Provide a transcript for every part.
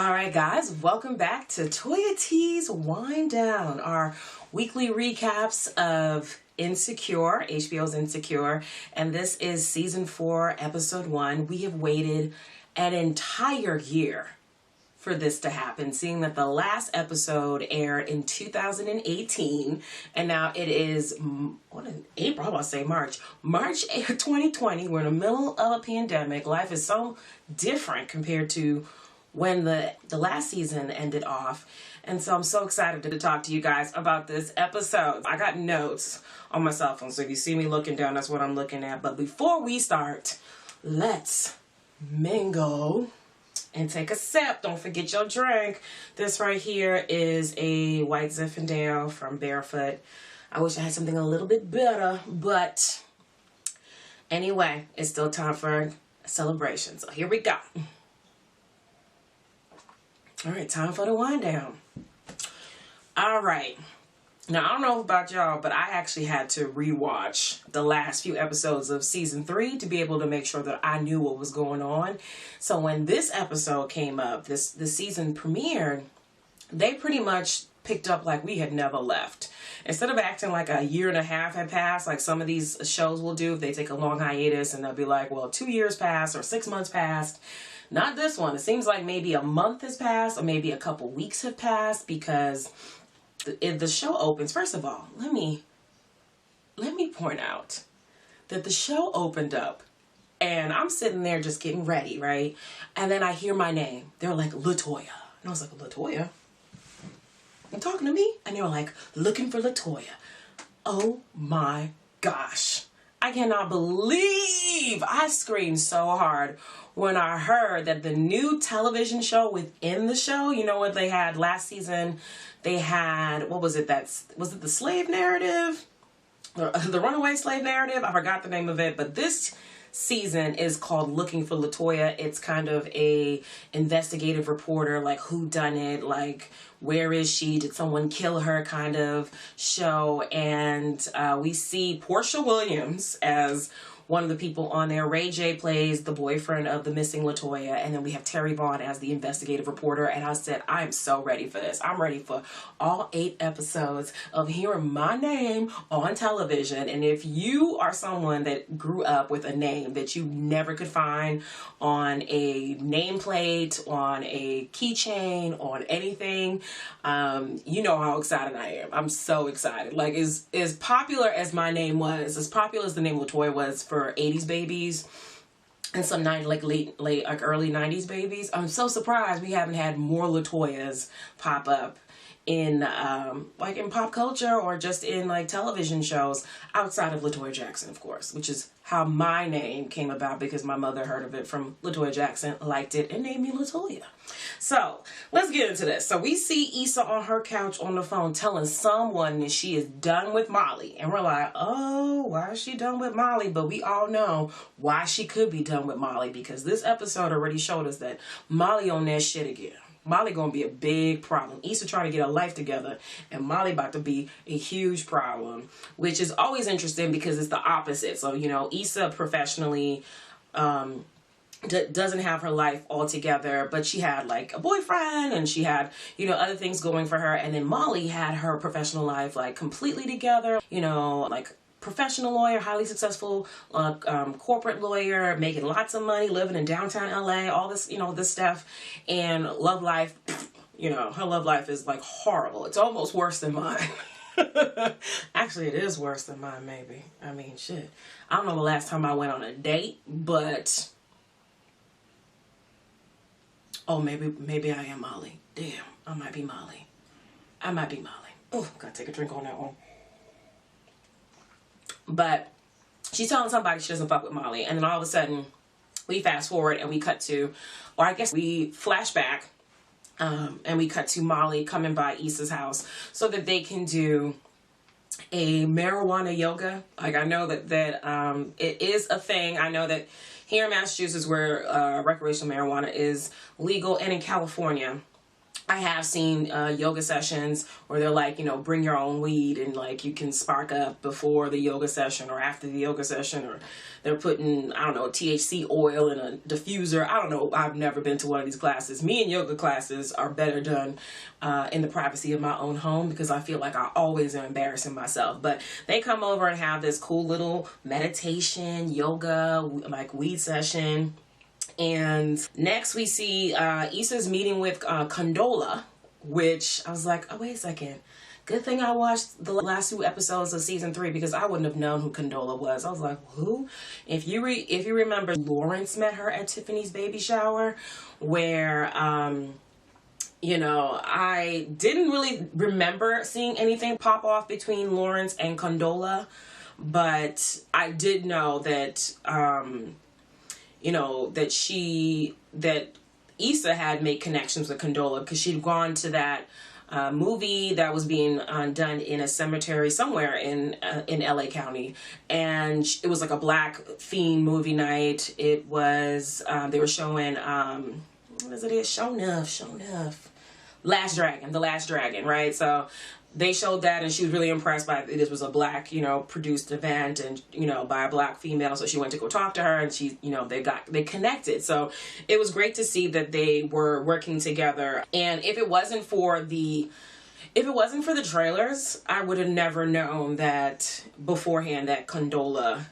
All right, guys, welcome back to Toya T's Wind Down, our weekly recaps of Insecure, HBO's Insecure, and this is season 4, episode 1. We have waited an entire year for this to happen, seeing that the last episode aired in 2018, and now it is, April, I want to say March 2020. We're in the middle of a pandemic. Life is so different compared to when the last season ended off. And so I'm so excited to talk to you guys about this episode. I got notes on my cell phone, so if you see me looking down, that's what I'm looking at. But before we start, let's mingle and take a sip. Don't forget your drink. This right here is a White Zinfandel from Barefoot. I wish I had something a little bit better, but anyway, it's still time for a celebration. So here we go. All right, time for the wind down. All right. Now, I don't know about y'all, but I actually had to rewatch the last few episodes of season 3 to be able to make sure that I knew what was going on. So when this episode came up, the season premiered, they pretty much picked up like we had never left. Instead of acting like a year and a half had passed, like some of these shows will do if they take a long hiatus, and they'll be like, well, 2 years passed or 6 months passed. Not this one. It seems like maybe a month has passed or maybe a couple weeks have passed, because the show opens. First of all, let me point out that the show opened up and I'm sitting there just getting ready, right? And then I hear my name. They're like, LaToya. And I was like, LaToya? You talking to me? And they were like, looking for LaToya. Oh my gosh. I cannot believe I screamed so hard when I heard that the new television show within the show, you know what they had last season? They had, what was it? Was it the slave narrative? The runaway slave narrative? I forgot the name of it, but this season is called Looking for LaToya. It's kind of a investigative reporter, like who done it, like where is she, did someone kill her kind of show. And we see Portia Williams as one of the people on there. Ray J plays the boyfriend of the missing LaToya, and then we have Terry Vaughn as the investigative reporter. And I said, I'm so ready for this. I'm ready for all 8 episodes of hearing my name on television. And if you are someone that grew up with a name that you never could find on a nameplate, on a keychain, on anything, you know how excited I am. I'm so excited. Like, as popular as my name was, as popular as the name LaToya was for 80s babies and some early 90s babies, I'm so surprised we haven't had more LaToyas pop up in like in pop culture or just in like television shows outside of LaToya Jackson, of course, which is how my name came about, because my mother heard of it from LaToya Jackson, liked it, and named me LaToya. So let's get into this. So we see Issa on her couch on the phone telling someone that she is done with Molly, and we're like, oh, why is she done with Molly? But we all know why she could be done with Molly, because this episode already showed us that Molly on that shit again. Molly gonna be a big problem. Issa trying to get her life together, and Molly about to be a huge problem, which is always interesting because it's the opposite. So, you know, Issa professionally doesn't have her life all together, but she had like a boyfriend and she had, you know, other things going for her. And then Molly had her professional life like completely together, you know, like professional lawyer, highly successful corporate lawyer, making lots of money, living in downtown LA, all this, you know, this stuff. And love life, you know, her love life is like horrible. It's almost worse than mine. Actually, it is worse than mine, maybe. I mean, shit. I don't know the last time I went on a date, but oh, maybe I am Molly. Damn, I might be Molly. Oh, gotta take a drink on that one. But she's telling somebody she doesn't fuck with Molly. And then all of a sudden, we fast forward and we cut to, or I guess we flash back, and we cut to Molly coming by Issa's house so that they can do a marijuana yoga. Like, I know that it is a thing. I know that here in Massachusetts, where recreational marijuana is legal, and in California, I have seen yoga sessions where they're like, you know, bring your own weed and like you can spark up before the yoga session or after the yoga session, or they're putting, I don't know, THC oil in a diffuser. I don't know. I've never been to one of these classes. Me and yoga classes are better done in the privacy of my own home, because I feel like I always am embarrassing myself. But they come over and have this cool little meditation, yoga, like weed session. And next we see Issa's meeting with Condola, which I was like, oh, wait a second. Good thing I watched the last 2 episodes of season 3, because I wouldn't have known who Condola was. I was like, who? If you remember, Lawrence met her at Tiffany's baby shower, where you know, I didn't really remember seeing anything pop off between Lawrence and Condola, but I did know that you know, that Issa had made connections with Condola, because she'd gone to that movie that was being done in a cemetery somewhere in LA County, and it was like a black themed movie night. It was they were showing what is it? Show enough. The Last Dragon, right? So they showed that, and she was really impressed by it. This was a black, you know, produced event, and, you know, by a black female. So she went to go talk to her, and she, you know, they connected. So it was great to see that they were working together. And if it wasn't for the trailers, I would have never known that beforehand that Condola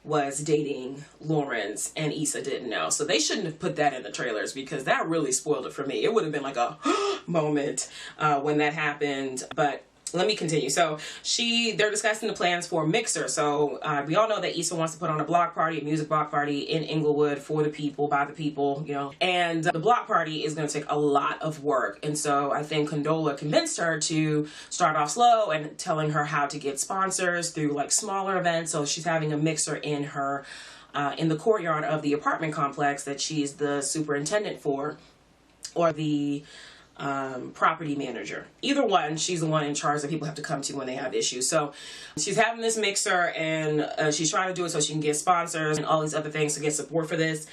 was dating Lawrence, and Issa didn't know. So they shouldn't have put that in the trailers, because that really spoiled it for me. It would have been like a moment when that happened. But let me continue. So they're discussing the plans for Mixer. So we all know that Issa wants to put on a block party, a music block party in Inglewood for the people, by the people, you know. And the block party is going to take a lot of work. And so I think Condola convinced her to start off slow and telling her how to get sponsors through like smaller events. So she's having a mixer in her in the courtyard of the apartment complex that she's the superintendent for, or the property manager. Either one, she's the one in charge that people have to come to when they have issues. So she's having this mixer, and she's trying to do it so she can get sponsors and all these other things to get support for this.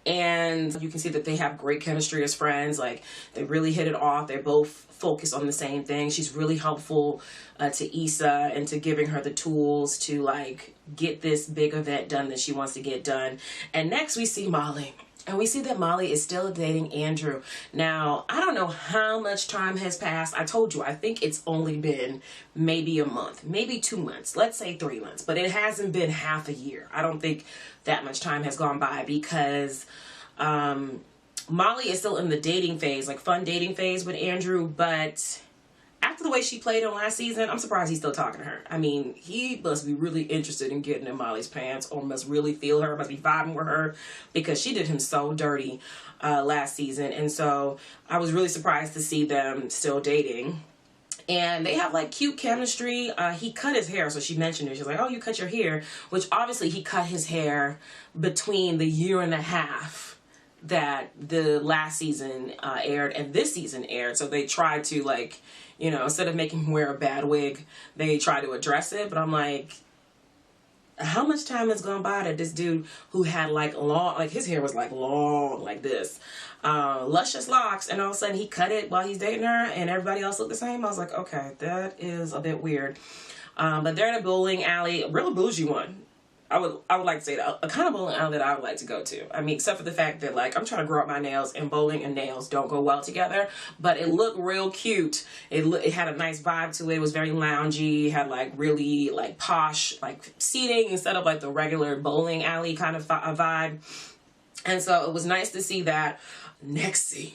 And you can see that they have great chemistry as friends. Like, they really hit it off. They're both focused on the same thing. She's really helpful to Issa and to giving her the tools to like get this big event done that she wants to get done. And next we see Molly. And we see that Molly is still dating Andrew. Now, I don't know how much time has passed. I told you, I think it's only been maybe a month, maybe 2 months, let's say 3 months, but it hasn't been half a year. I don't think that much time has gone by, because Molly is still in the dating phase, like fun dating phase with Andrew, but after the way she played him last season, I'm surprised he's still talking to her. I mean, he must be really interested in getting in Molly's pants, or must really feel her, must be vibing with her, because she did him so dirty last season. And so I was really surprised to see them still dating. And they have like cute chemistry. He cut his hair, so she mentioned it. She's like, oh, you cut your hair, which obviously he cut his hair between the 1.5 years that the last season aired and this season aired. So they tried to, like, you know, instead of making him wear a bad wig, they try to address it. But I'm like, how much time has gone by that this dude who had like long, like his hair was like long, like this, luscious locks, and all of a sudden he cut it while he's dating her and everybody else looked the same? I was like, okay, that is a bit weird. But they're in a bowling alley, a real bougie one. I would like to say that a kind of bowling alley that I would like to go to. I mean, except for the fact that, like, I'm trying to grow up my nails, and bowling and nails don't go well together. But it looked real cute. It had a nice vibe to it. It was very loungy. It had like really like posh like seating instead of like the regular bowling alley kind of vibe. And so it was nice to see that. Next scene,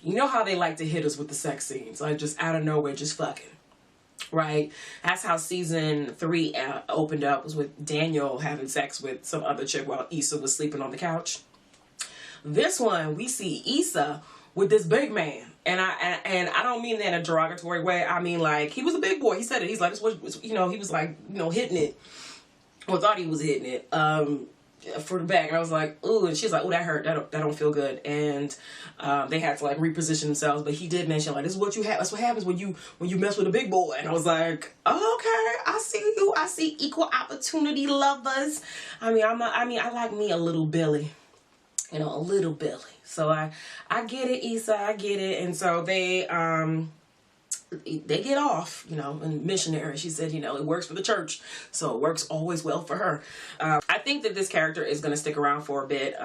you know how they like to hit us with the sex scenes, like just out of nowhere, just fucking. Right? That's how season 3 opened up, was with Daniel having sex with some other chick while Issa was sleeping on the couch. This one, we see Issa with this big man. And I don't mean that in a derogatory way. I mean, like, he was a big boy. He said it. He's like, this was, you know, he was like, you know, hitting it. Or thought he was hitting it. For the back, and I was like, ooh, and she's like, oh, that hurt, that don't feel good. And they had to like reposition themselves, but he did mention like, this is what you have, that's what happens when you mess with a big boy. And I was like, oh, okay, I see you. I see equal opportunity lovers. I mean, I like me a little Billy, you know, a little Billy. So I get it, Issa, I get it. And so they get off, you know, and missionary. She said, you know, it works for the church, so it works always well for her. I think that this character is going to stick around for a bit,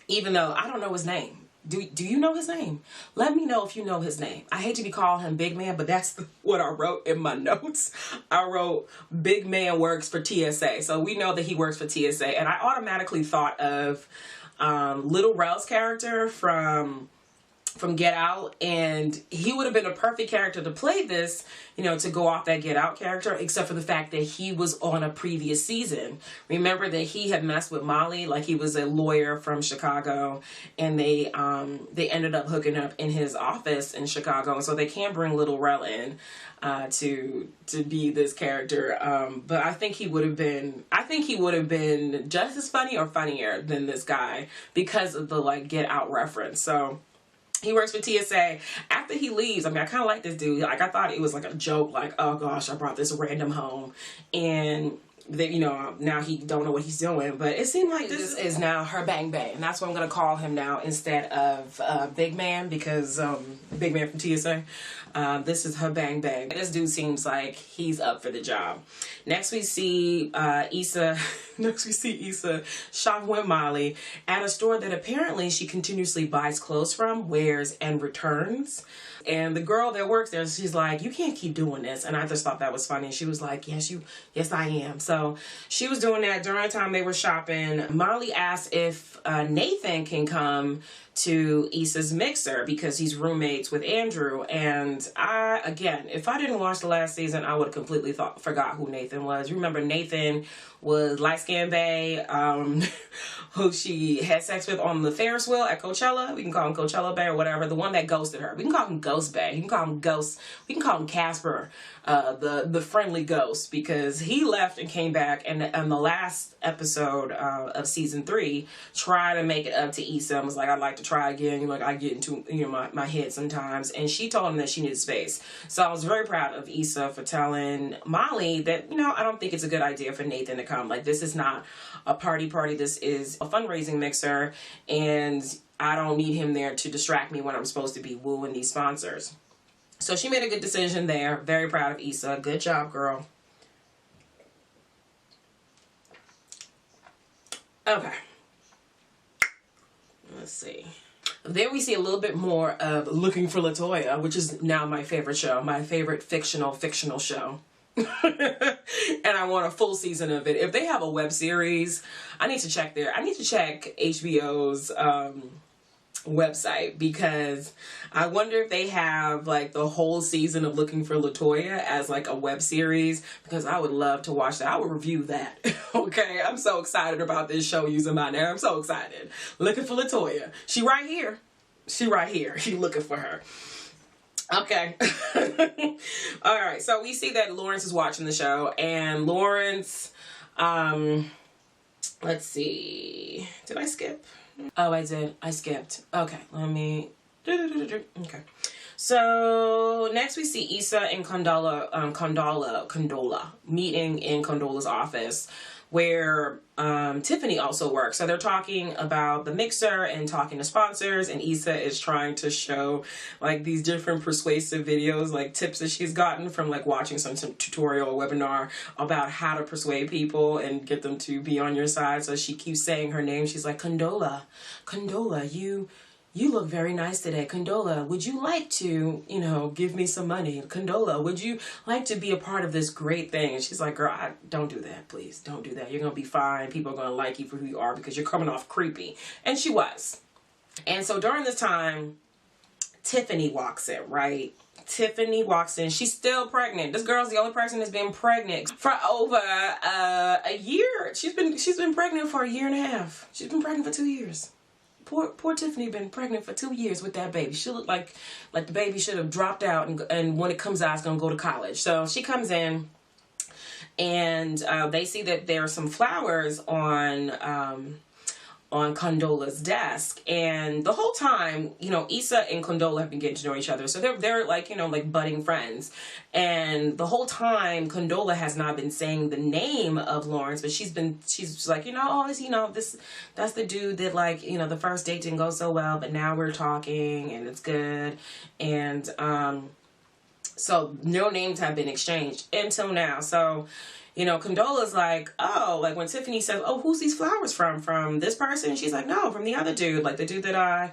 even though I don't know his name. Do you know his name? Let me know if you know his name. I hate to be calling him Big Man, but that's what I wrote in my notes. I wrote Big Man works for TSA. So we know that he works for TSA. And I automatically thought of Little Rel's character from Get Out, and he would have been a perfect character to play this, you know, to go off that Get Out character, except for the fact that he was on a previous season. Remember that he had messed with Molly, like he was a lawyer from Chicago, and they ended up hooking up in his office in Chicago, and so they can't bring Little Rel in to be this character. But I think he would have been just as funny or funnier than this guy because of the like Get Out reference. So he works for TSA. After he leaves, I mean, I kind of like this dude. Like, I thought it was like a joke, like, oh gosh, I brought this random home, and that, you know, now he don't know what he's doing. But it seemed like this is now her bang bang, and that's what I'm gonna call him now instead of Big Man, because Big Man from TSA. This is her bang bang. This dude seems like he's up for the job. Next we see Issa. Next we see Issa shopping with Molly at a store that apparently she continuously buys clothes from, wears, and returns. And the girl that works there, she's like, you can't keep doing this. And I just thought that was funny. She was like, yes, I am. So she was doing that during the time they were shopping. Molly asked if Nathan can come to Issa's mixer because he's roommates with Andrew. And again, if I didn't watch the last season, I would have completely forgot who Nathan was. You remember Nathan was light-skinned bae, who she had sex with on the Ferris wheel at Coachella. We can call him Coachella Bae or whatever. The one that ghosted her. We can call him Ghost Bae. You can call him Ghost. We can call him Casper, the friendly ghost, because he left and came back. And on the last episode of season 3, tried to make it up to Issa and was like, I'd like to try again. You know, like, I get into, you know, my head sometimes. And she told him that she needed space. So I was very proud of Issa for telling Molly that, you know, I don't think it's a good idea for Nathan to come. Like, this is not a party. This is a fundraising mixer, and I don't need him there to distract me when I'm supposed to be wooing these sponsors. So she made a good decision there. Very proud of Issa. Good job, girl. Okay. Let's see. Then we see a little bit more of Looking for LaToya, which is now my favorite show, my favorite fictional show. And I want a full season of it. If they have a web series, I need to check HBO's website, because I wonder if they have like the whole season of Looking for LaToya as like a web series, because I would love to watch that. I would review that. Okay, I'm so excited about this show using my name. I'm so excited. Looking for LaToya. She right here. You looking for her. Okay. All right. So we see that Lawrence is watching the show, and Lawrence, let's see. Did I skip? Oh, I did. I skipped. Okay. Let me. Okay. So next we see Issa and Condola meeting in Condola's office, where Tiffany also works. So they're talking about the mixer and talking to sponsors, and Issa is trying to show like these different persuasive videos, like tips that she's gotten from like watching some tutorial or webinar about how to persuade people and get them to be on your side. So she keeps saying her name. She's like, Condola, you look very nice today. Condola, would you like to, you know, give me some money? Condola, would you like to be a part of this great thing? And she's like, girl, don't do that, please. Don't do that. You're going to be fine. People are going to like you for who you are because you're coming off creepy. And she was. And so during this time, Tiffany walks in, right? Tiffany walks in. She's still pregnant. This girl's the only person that's been pregnant for over a year. She's been pregnant for a year and a half. She's been pregnant for 2 years. Poor Tiffany been pregnant for 2 years with that baby. She looked like the baby should have dropped out, and when it comes out, it's going to go to college. So she comes in, and they see that there are some flowers on Condola's desk. And the whole time, you know, Issa and Condola have been getting to know each other. So they're like, you know, like budding friends. And the whole time, Condola has not been saying the name of Lawrence, but she's like, you know, oh, this, you know, that's the dude that, like, you know, the first date didn't go so well, but now we're talking and it's good. And, so no names have been exchanged until now. So, you know, Condola's like, oh, like when Tiffany says, oh, who's these flowers from? From this person? She's like, no, from the other dude, like the dude that I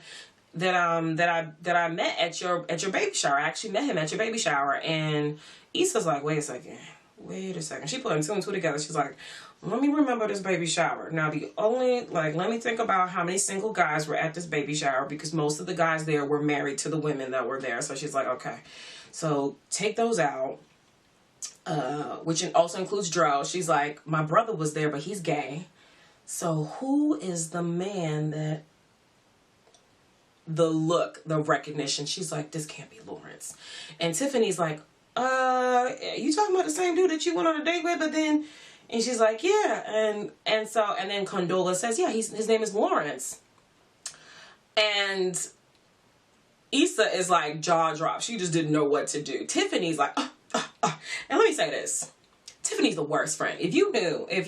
met at your baby shower. I actually met him at your baby shower. And Issa's like, wait a second. She put two and two together. She's like, let me remember this baby shower. Now, let me think about how many single guys were at this baby shower, because most of the guys there were married to the women that were there. So she's like, okay, so take those out. Which also includes Dro. She's like, my brother was there, but he's gay. So who is the man that, the look, the recognition? She's like, this can't be Lawrence. And Tiffany's like, you talking about the same dude that you went on a date with? But then, and she's like, yeah. And then Condola says, yeah, his name is Lawrence. And Issa is like jaw dropped. She just didn't know what to do. Tiffany's like, and let me say this. Tiffany's the worst friend. If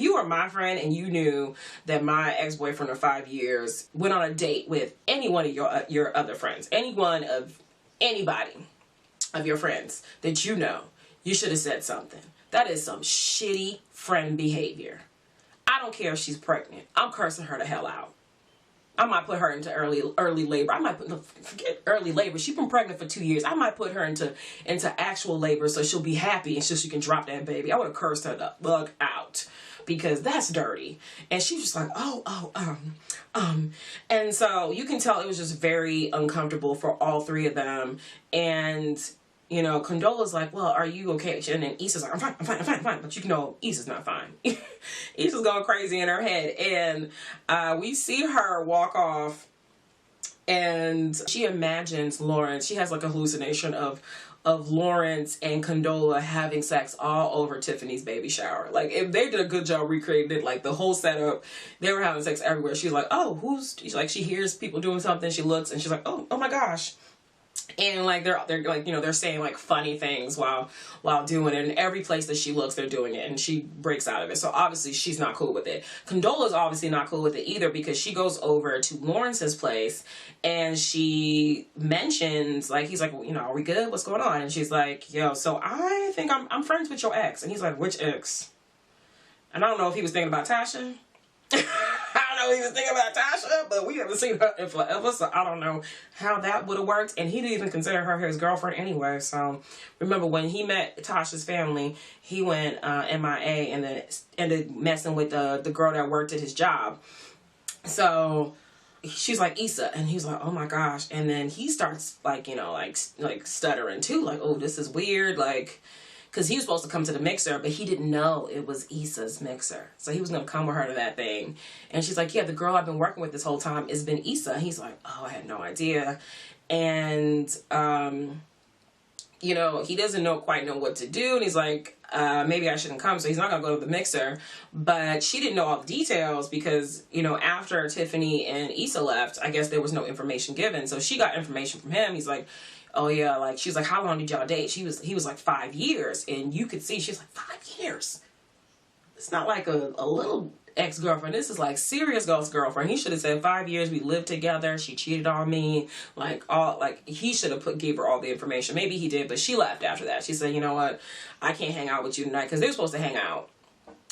you were my friend and you knew that my ex-boyfriend of 5 years went on a date with any one of your other friends, anybody of your friends that you know, you should have said something. That is some shitty friend behavior. I don't care if she's pregnant. I'm cursing her the hell out. I might put her into early labor. Forget early labor. She's been pregnant for 2 years. I might put her into actual labor so she'll be happy and so she can drop that baby. I would have cursed her the fuck out, because that's dirty. And she's just like, and so you can tell it was just very uncomfortable for all three of them. And, you know, Condola's like, well, are you okay? And then Issa's like, I'm fine. But you know, Issa's not fine. Issa's going crazy in her head. And we see her walk off, and she imagines Lawrence. She has like a hallucination of Lawrence and Condola having sex all over Tiffany's baby shower. Like, if they did a good job recreating it, like the whole setup, they were having sex everywhere. She's like, oh, she's like, she hears people doing something. She looks and she's like, oh my gosh. And like they're like, you know, they're saying like funny things while doing it. And every place that she looks, they're doing it, and she breaks out of it. So obviously she's not cool with it. Condola's obviously not cool with it either, because she goes over to Lawrence's place and she mentions, like, he's like, well, you know, are we good? What's going on? And she's like, yo, so I think I'm friends with your ex. And he's like, which ex? And I don't know if he was thinking about Tasha. I don't know if he was thinking about Tasha, but we haven't seen her in forever, so I don't know how that would have worked. And he didn't even consider her his girlfriend anyway. So remember, when he met Tasha's family, he went MIA and then ended messing with the girl that worked at his job. So she's like, Issa, and he's like, oh my gosh. And then he starts like, you know, like stuttering too, like, oh, this is weird, like, because he was supposed to come to the mixer, but he didn't know it was Issa's mixer. So he was going to come with her to that thing. And she's like, yeah, the girl I've been working with this whole time has been Issa. He's like, oh, I had no idea. And, you know, he doesn't quite know what to do. And he's like, maybe I shouldn't come. So he's not going to go to the mixer. But she didn't know all the details because, you know, after Tiffany and Issa left, I guess there was no information given. So she got information from him. He's like, oh yeah, like, she's like, how long did y'all date? He was like 5 years. And you could see, she's like, 5 years? It's not like a little ex-girlfriend. This is like serious girlfriend. He should have said 5 years, we lived together, she cheated on me, he should have gave her all the information. Maybe he did, but she left after that. She said, you know what, I can't hang out with you tonight, because they were supposed to hang out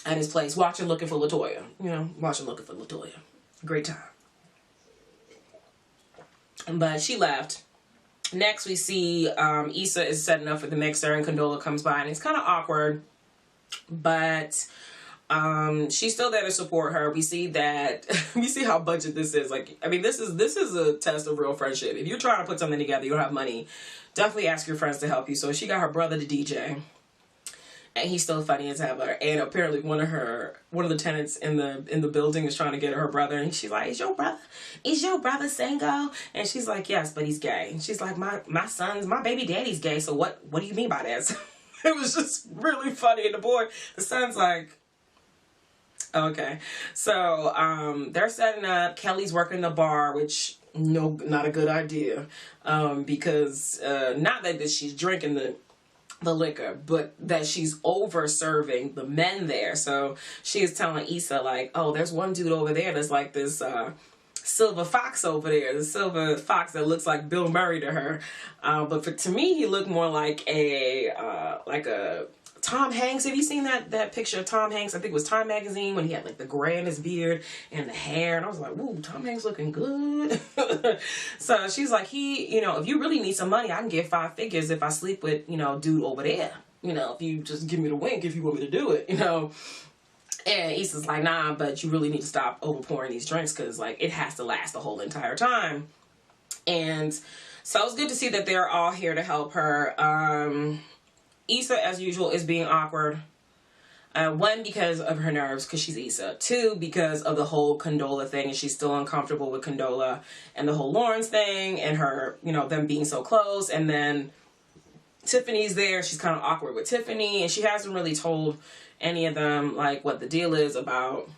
at his place, watching Looking for LaToya. You know, watching Looking for LaToya. Great time. But she left. Next, we see Issa is setting up for the mixer, and Condola comes by, and it's kind of awkward, but she's still there to support her. We see that we see how budget this is. Like, I mean, this is a test of real friendship. If you're trying to put something together, you don't have money, definitely ask your friends to help you. So she got her brother to DJ, and he's still funny as ever. And apparently one of the tenants in the building is trying to get her brother, and she's like, is your brother single? And she's like, yes, but he's gay. And she's like, my baby daddy's gay, so what do you mean by that? So it was just really funny. And the son's like, Okay. So, they're setting up. Kelly's working the bar, which, no, not a good idea. Because, not that she's drinking the liquor, but that she's over serving the men there. So she is telling Issa, like, oh, there's one dude over there that's like this, silver fox over there, the silver fox that looks like Bill Murray to her. But to me, he looked more like a Tom Hanks. Have you seen that picture of Tom Hanks? I think it was Time Magazine when he had like the gray in his beard and the hair. And I was like, ooh, Tom Hanks looking good. So she's like, if you really need some money, I can get 5 figures if I sleep with, dude over there. If you just give me the wink, if you want me to do it, And Issa's like, nah, but you really need to stop overpouring these drinks because, like, it has to last the whole entire time. And so it's good to see that they're all here to help her. Issa, as usual, is being awkward. 1, because of her nerves, because she's Issa. 2, because of the whole Condola thing, and she's still uncomfortable with Condola and the whole Lawrence thing and her, them being so close. And then Tiffany's there. She's kind of awkward with Tiffany, and she hasn't really told any of them, like, what the deal is about,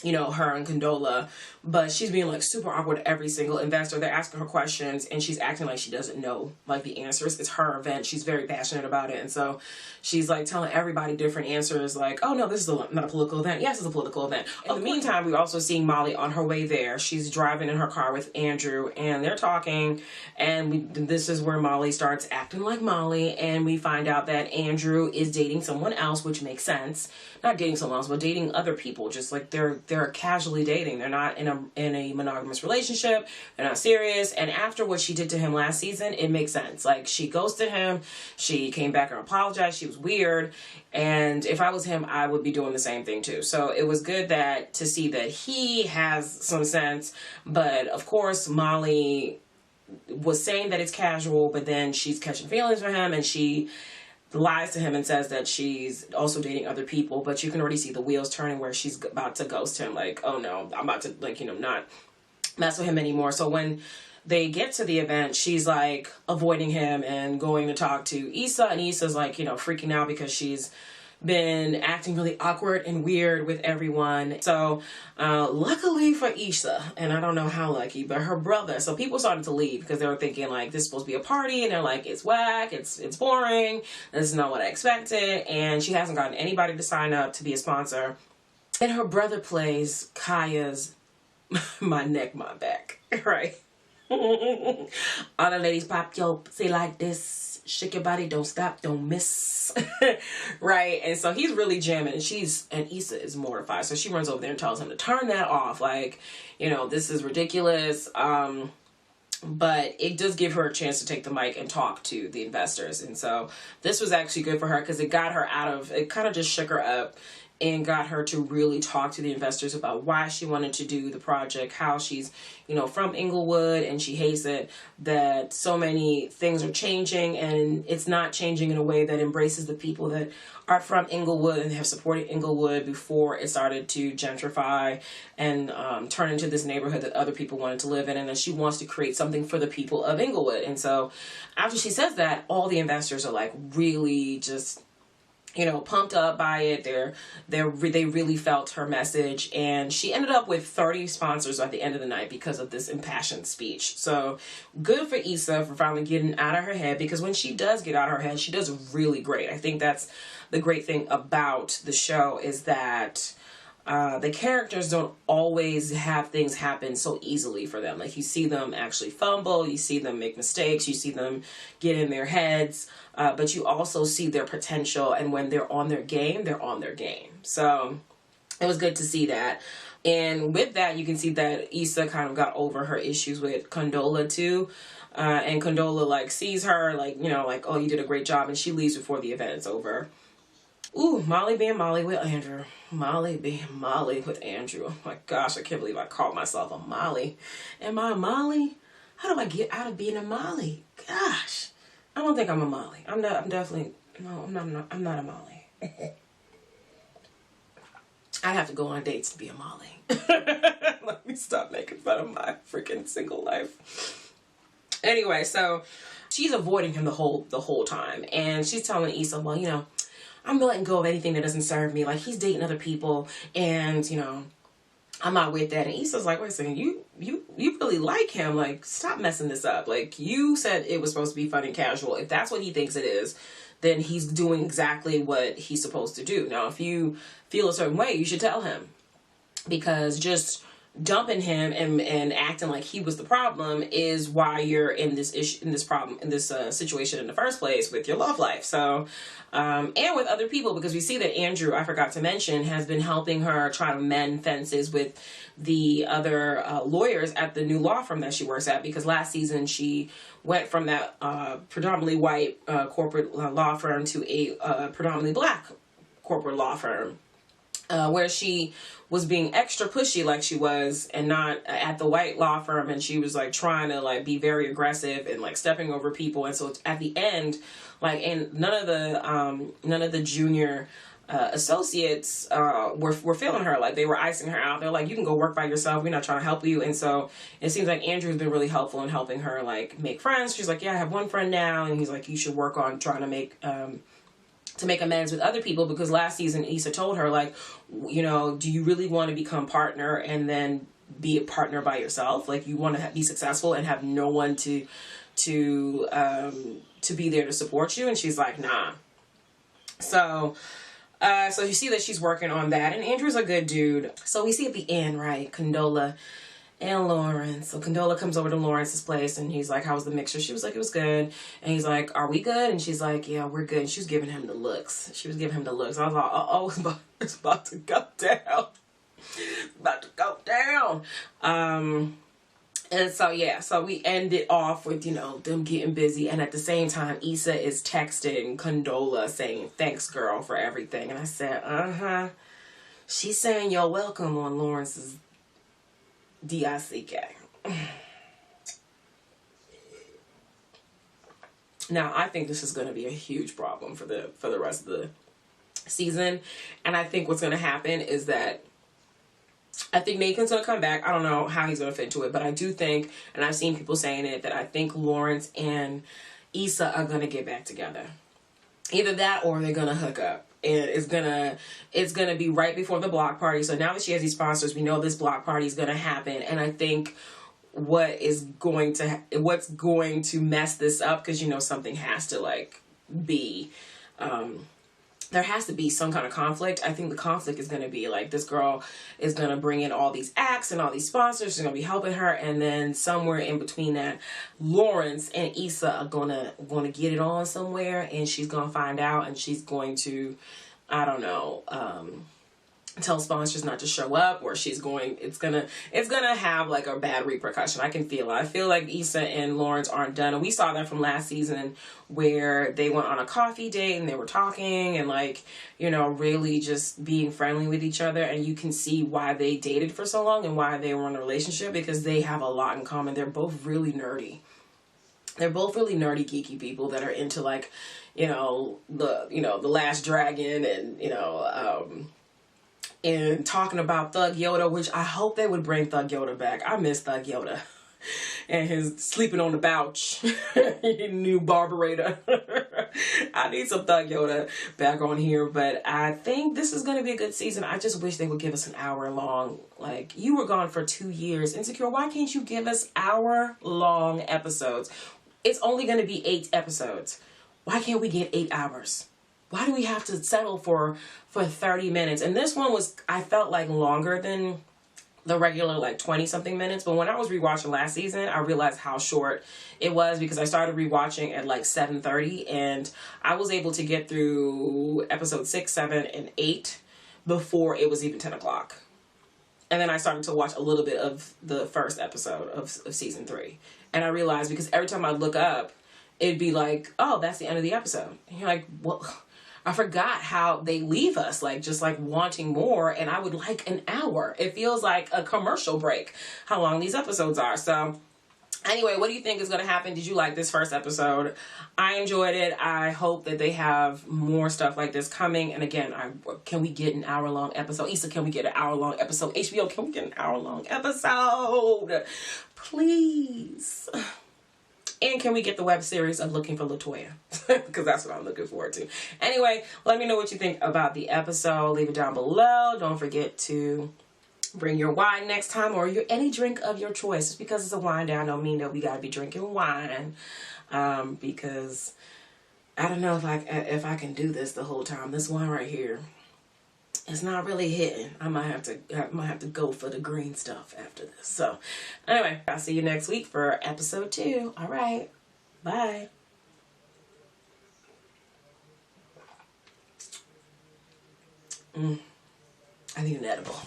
her and Condola, but she's being like super awkward to every single investor. They're asking her questions and she's acting like she doesn't know like the answers. It's her event. She's very passionate about it. And so she's like telling everybody different answers, like, oh no, this is not a political event. Yes, it's a political event. In the meantime, we're also seeing Molly on her way there. She's driving in her car with Andrew and they're talking, and this is where Molly starts acting like Molly, and we find out that Andrew is dating someone else, which makes sense. Not dating someone else, but dating other people. Just like they're casually dating. They're not in a monogamous relationship. They're not serious. And after what she did to him last season, it makes sense. Like, she ghosted him. She came back and apologized. She was weird. And if I was him, I would be doing the same thing too. So it was good to see that he has some sense. But of course, Molly was saying that it's casual, but then she's catching feelings for him, and she lies to him and says that she's also dating other people. But you can already see the wheels turning where she's about to ghost him. Like, oh no, I'm about to, like, not mess with him anymore. So when they get to the event, she's like avoiding him and going to talk to Issa, and Issa's like, freaking out because she's been acting really awkward and weird with everyone. So luckily for Issa, and I don't know how lucky, but her brother, so people started to leave because they were thinking like this is supposed to be a party, and they're like, it's whack, it's boring, this is not what I expected, and she hasn't gotten anybody to sign up to be a sponsor. And her brother plays Kaya's My Neck, My Back, right? All the ladies pop your pussy like this, shake your body, don't stop, don't miss. Right? And so he's really jamming, and Issa is mortified. So she runs over there and tells him to turn that off. Like, this is ridiculous. But it does give her a chance to take the mic and talk to the investors. And so this was actually good for her because it got her it kind of just shook her up and got her to really talk to the investors about why she wanted to do the project, how she's, from Inglewood, and she hates it that so many things are changing, and it's not changing in a way that embraces the people that are from Inglewood and have supported Inglewood before it started to gentrify and turn into this neighborhood that other people wanted to live in, and that she wants to create something for the people of Inglewood. And so after she says that, all the investors are like really just pumped up by it. They really felt her message, and she ended up with 30 sponsors at the end of the night because of this impassioned speech. So good for Issa for finally getting out of her head, because when she does get out of her head, she does really great. I think that's the great thing about the show, is that the characters don't always have things happen so easily for them. Like, you see them actually fumble, you see them make mistakes, you see them get in their heads, but you also see their potential, and when they're on their game, they're on their game. So it was good to see that. And with that, you can see that Issa kind of got over her issues with Condola too. And Condola like sees her like, like, oh, you did a great job, and she leaves before the event is over. Ooh, Molly being Molly with Andrew. Molly being Molly with Andrew. Oh my gosh, I can't believe I called myself a Molly. Am I a Molly? How do I get out of being a Molly? Gosh, I don't think I'm a Molly. I'm not a Molly. I have to go on dates to be a Molly. Let me stop making fun of my freaking single life. Anyway, so she's avoiding him the whole time, and she's telling Issa, well, I'm letting go of anything that doesn't serve me. Like, he's dating other people, and, you know, I'm not with that. And Issa's like, wait a second, you really like him. Like, stop messing this up. Like, you said it was supposed to be fun and casual. If that's what he thinks it is, then he's doing exactly what he's supposed to do. Now, if you feel a certain way, you should tell him, because just dumping him and acting like he was the problem is why you're in this issue, in this problem, in this situation in the first place with your love life. So, and with other people, because we see that Andrew, I forgot to mention, has been helping her try to mend fences with the other lawyers at the new law firm that she works at, because last season she went from that predominantly white corporate law firm to a predominantly black corporate law firm, where she was being extra pushy like she was, and not at the white law firm, and she was like trying to like be very aggressive and like stepping over people. And so at the end, like, and none of the junior associates were feeling her. Like, they were icing her out. They're like, you can go work by yourself, we're not trying to help you. And so it seems like Andrew's been really helpful in helping her like make friends. She's like, yeah, I have one friend now, and he's like, you should work on trying to make amends with other people, because last season Issa told her, like, you know, do you really want to become partner and then be a partner by yourself? Like, you want to be successful and have no one to be there to support you? And she's like, nah. So you see that she's working on that, and Andrew's a good dude. So we see at the end, right, Condola and Lawrence. So Condola comes over to Lawrence's place, and he's like, how was the mixture? She was like, it was good. And he's like, are we good? And she's like, yeah, we're good. And she was giving him the looks. I was like, oh, it's about to go down. It's about to go down. And so, yeah, so we end it off with, you know, them getting busy. And at the same time, Issa is texting Condola saying, thanks, girl, for everything. And I said, she's saying you're welcome on Lawrence's D-I-C-K. Now, I think this is going to be a huge problem for the rest of the season. And I think what's going to happen is that I think Nathan's going to come back. I don't know how he's going to fit into it, but I do think, and I've seen people saying it, that I think Lawrence and Issa are going to get back together. Either that or they're going to hook up. And it's gonna be right before the block party. So now that she has these sponsors, we know this block party is gonna happen. And I think what's going to mess this up, because, you know, something has to like be there has to be some kind of conflict. I think the conflict is going to be like, this girl is going to bring in all these acts and all these sponsors. She's going to be helping her. And then somewhere in between that, Lawrence and Issa are going to get it on somewhere. And she's going to find out, and she's going to, I don't know, tell sponsors not to show up, or it's gonna have like a bad repercussion. I can feel it. I feel like Issa and Lawrence aren't done, and we saw that from last season where they went on a coffee date and they were talking and, like, you know, really just being friendly with each other. And you can see why they dated for so long and why they were in a relationship, because they have a lot in common. They're both really nerdy. They're both really nerdy, geeky people that are into, like, the Last Dragon, and and talking about Thug Yoda, which I hope they would bring Thug Yoda back. I miss Thug Yoda. And his sleeping on the couch, new barbarator. I need some Thug Yoda back on here, but I think this is going to be a good season. I just wish they would give us an hour-long, like, you were gone for 2 years. Insecure, why can't you give us hour-long episodes? It's only going to be 8 episodes. Why can't we get 8 hours? Why do we have to settle for 30 minutes? And this one was, I felt like, longer than the regular, like, 20-something minutes. But when I was rewatching last season, I realized how short it was, because I started rewatching at like 7:30, and I was able to get through episode 6, 7, and 8 before it was even 10 o'clock. And then I started to watch a little bit of the first episode of season 3. And I realized, because every time I look up, it'd be like, oh, that's the end of the episode. And you're like, well, I forgot how they leave us, like, just like wanting more, and I would like an hour. It feels like a commercial break, how long these episodes are. So anyway, what do you think is going to happen? Did you like this first episode? I enjoyed it. I hope that they have more stuff like this coming. And again, can we get an hour-long episode? Issa, can we get an hour-long episode? HBO, can we get an hour-long episode? Please. And can we get the web series of Looking for LaToya? Because that's what I'm looking forward to. Anyway, let me know what you think about the episode. Leave it down below. Don't forget to bring your wine next time, or any drink of your choice. Just because it's a wind down don't mean that we got to be drinking wine. Because I don't know if I can do this the whole time. This wine right here, it's not really hitting. I might have to go for the green stuff after this. So anyway, I'll see you next week for episode 2. All right. Bye. I need an edible.